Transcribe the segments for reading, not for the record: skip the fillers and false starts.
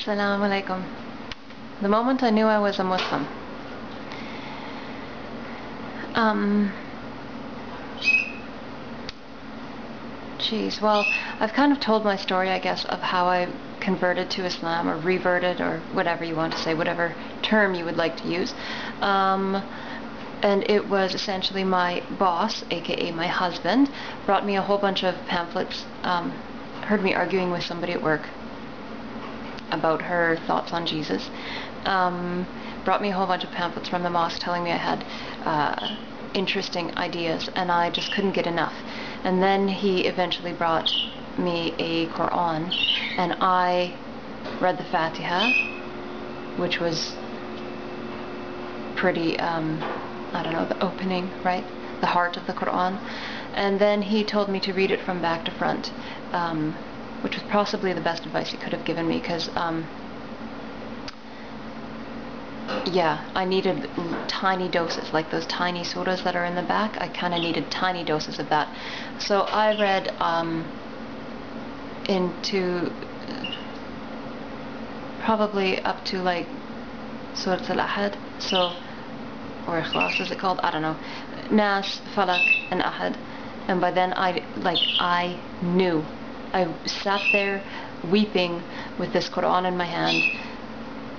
Assalamu alaikum. The moment I knew I was a Muslim. Well, I've kind of told my story, I guess, of how I converted to Islam, or reverted, or whatever you want to say, whatever term you would like to use. And it was essentially my boss, aka my husband, brought me a whole bunch of pamphlets, heard me arguing with somebody at work about her thoughts on Jesus, brought me a whole bunch of pamphlets from the mosque telling me I had interesting ideas, and I just couldn't get enough. And then he eventually brought me a Quran, and I read the Fatiha, which was pretty, the opening, right? The heart of the Quran. And then he told me to read it from back to front, which was possibly the best advice he could have given me, because I needed tiny doses, like those tiny sodas that are in the back. I kind of needed tiny doses of that. So I read into probably up to like Surat al-Ahad, or Ikhlas is it called? I don't know. Nas, Falak, and Ahad. And by then I knew. I sat there weeping with this Quran in my hand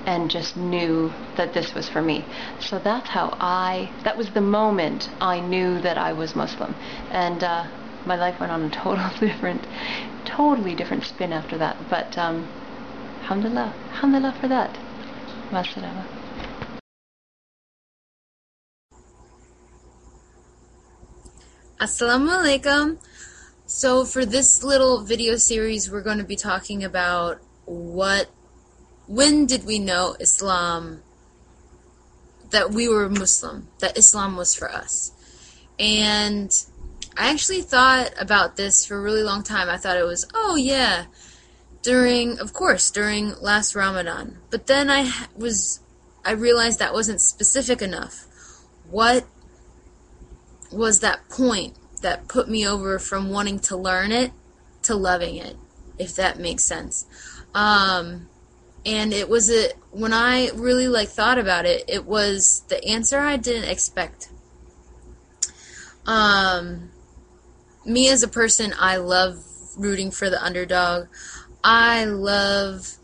and just knew that this was for me. So that was the moment I knew that I was Muslim. And my life went on a totally different spin after that. But alhamdulillah for that. Masalama. Assalamu alaikum. So for this little video series, we're going to be talking about when did we know Islam, that we were Muslim, that Islam was for us. And I actually thought about this for a really long time. I thought it was, during last Ramadan. But then I realized that wasn't specific enough. What was that point that put me over from wanting to learn it to loving it, if that makes sense? And it was when I really thought about it, it was the answer I didn't expect. Me as a person, I love rooting for the underdog. I love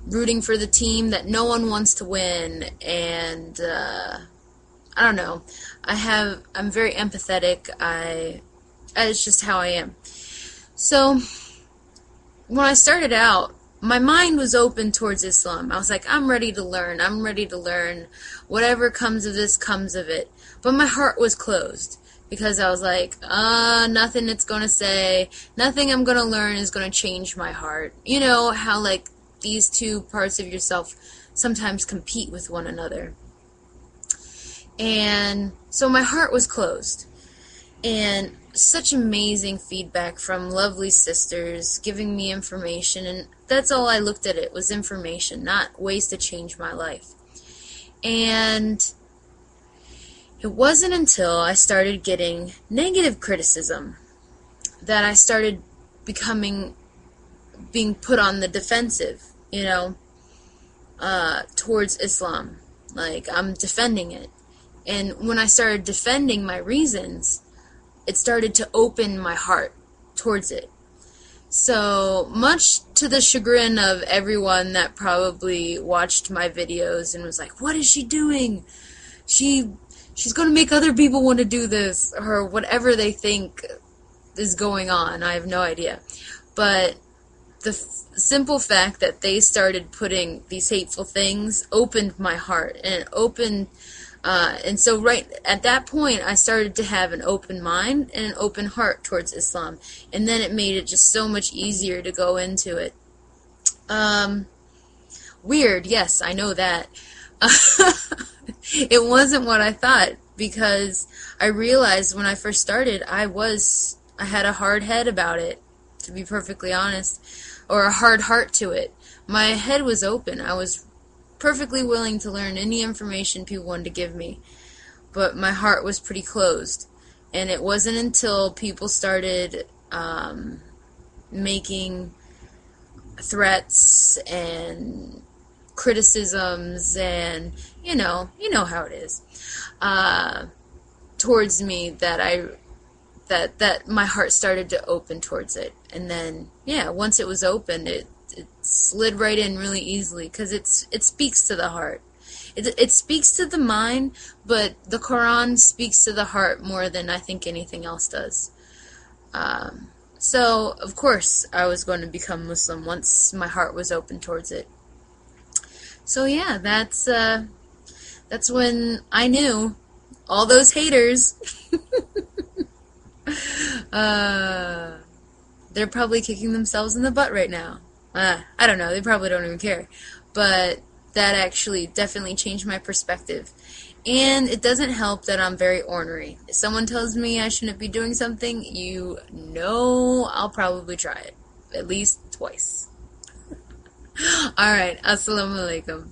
rooting for the team that no one wants to win, and I don't know. I'm very empathetic. It's just how I am. So when I started out, my mind was open towards Islam. I was like, I'm ready to learn. Whatever comes of this, comes of it. But my heart was closed, because I was like, nothing it's going to say, nothing I'm going to learn is going to change my heart. You know how these two parts of yourself sometimes compete with one another. And so my heart was closed. And such amazing feedback from lovely sisters giving me information, and that's all I looked at it, was information, not ways to change my life. And it wasn't until I started getting negative criticism that I started being put on the defensive, towards Islam. Like, I'm defending it. And when I started defending my reasons, it started to open my heart towards it. So, much to the chagrin of everyone that probably watched my videos and was like, what is she doing? She's going to make other people want to do this, or whatever they think is going on. I have no idea. But the simple fact that they started putting these hateful things opened my heart, and it opened. And so right at that point, I started to have an open mind and an open heart towards Islam. And then it made it just so much easier to go into it. Weird, yes, I know that. It wasn't what I thought, because I realized when I first started, I had a hard head about it, to be perfectly honest, or a hard heart to it. My head was open. I was perfectly willing to learn any information people wanted to give me, but my heart was pretty closed. And it wasn't until people started making threats and criticisms, and you know how it is, towards me, that my heart started to open towards it. And then, yeah, once it was open, it slid right in really easily, because it speaks to the heart. It speaks to the mind, but the Quran speaks to the heart more than I think anything else does. So, of course, I was going to become Muslim once my heart was open towards it. So, yeah, that's when I knew all those haters... they're probably kicking themselves in the butt right now. I don't know, they probably don't even care. But that actually definitely changed my perspective. And it doesn't help that I'm very ornery. If someone tells me I shouldn't be doing something, you know I'll probably try it. At least twice. Alright, assalamu alaikum.